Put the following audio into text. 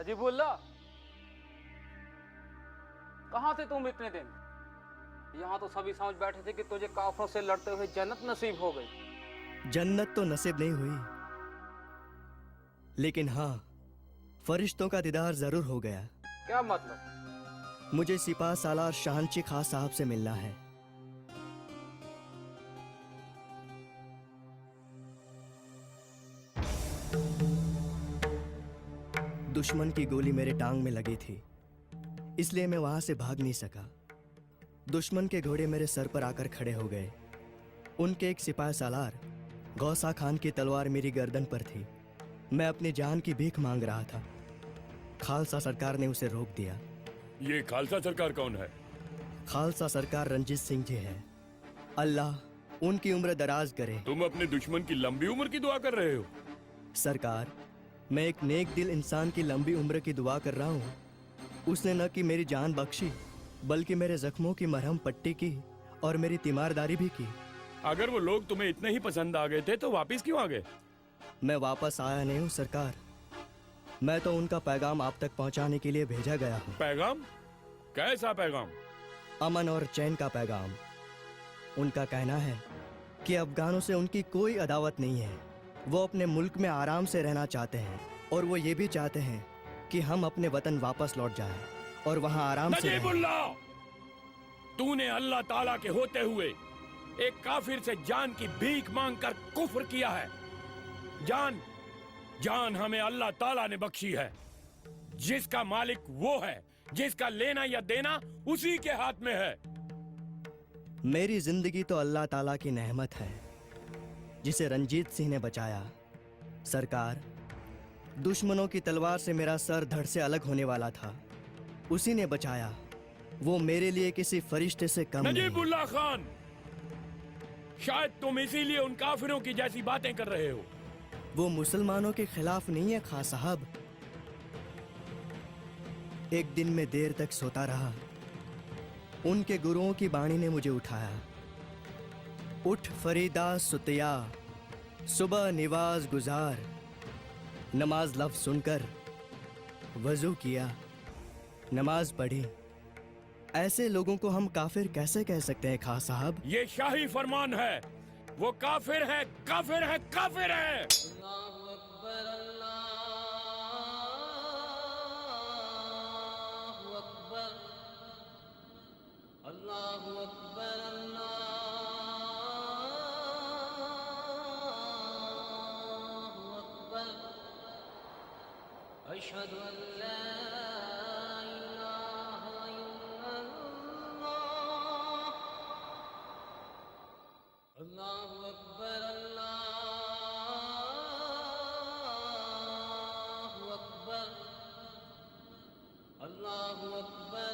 नजीबुल्लाह, कहाँ थे तुम इतने दिन? यहाँ तो सभी समझ बैठे थे कि तुझे काफिरों से लड़ते हुए जन्नत नसीब हो गई। जन्नत तो नसीब नहीं हुई, लेकिन हाँ, फरिश्तों का दीदार जरूर हो गया। क्या मतलब? मुझे सिपाह सालार शहनशी खां साहब से मिलना है। दुश्मन की गोली मेरे टांग में लगी थी, इसलिए मैं वहां से भाग नहीं सका। दुश्मन के घोड़े मेरे सर पर आकर खड़े हो गए। उनके एक सिपाह सालार गौसा खान की तलवार मेरी गर्दन पर थी। मैं अपनी जान की भीख मांग रहा था। खालसा सरकार ने उसे रोक दिया। ये खालसा सरकार कौन है? खालसा सरकार रंजीत सिंह जी है। अल्लाह उनकी उम्र दराज करे। तुम अपने दुश्मन की लंबी उम्र की दुआ कर रहे हो? सरकार, मैं एक नेक दिल इंसान की लंबी उम्र की दुआ कर रहा हूँ। उसने न कि मेरी जान बख्शी, बल्कि मेरे जख्मों की मरहम पट्टी की और मेरी तीमारदारी भी की। अगर वो लोग तुम्हें इतने ही पसंद आ गए थे तो वापस क्यों आ गए? मैं वापस आया नहीं हूँ सरकार। मैं तो उनका पैगाम आप तक पहुँचाने के लिए भेजा गया हूँ। पैगाम? कैसा पैगाम? अमन और चैन का पैगाम। उनका कहना है कि अफगानों से उनकी कोई अदावत नहीं है। वो अपने मुल्क में आराम से रहना चाहते हैं और वो ये भी चाहते हैं कि हम अपने वतन वापस लौट जाएं और वहाँ आराम से रहें। नजीबुल्लाह, तूने अल्लाह ताला के होते हुए एक काफिर से जान की भीख मांगकर कुफ्र किया है। जान हमें अल्लाह ताला ने बख्शी है। जिसका मालिक वो है, जिसका लेना या देना उसी के हाथ में है। मेरी जिंदगी तो अल्लाह ताला की नेमत है, जिसे रंजीत सिंह ने बचाया। सरकार, दुश्मनों की तलवार से मेरा सर धड़ से अलग होने वाला था, उसी ने बचाया। वो मेरे लिए किसी फरिश्ते से कम नहीं। नजीबुल्लाह खान, शायद तुम इसीलिए उन काफिरों की जैसी बातें कर रहे हो। वो मुसलमानों के खिलाफ नहीं है खां साहब। एक दिन मैं देर तक सोता रहा। उनके गुरुओं की बाणी ने मुझे उठाया। उठ फरीदा सुतिया, सुबह निवाज गुजार। नमाज लफ्ज सुनकर वजू किया, नमाज पढ़ी। ऐसे लोगों को हम काफिर कैसे कह सकते हैं खां साहब? ये शाही फरमान है। वो काफिर है, काफिर है, काफिर है। अल्लाहु अकबर, अल्लाहु अकबर। अशहदु अल्ला इलाहा इल्लल्लाह। अल्लाहु अकबर, अल्लाहु अकबर, अल्लाहु अकबर।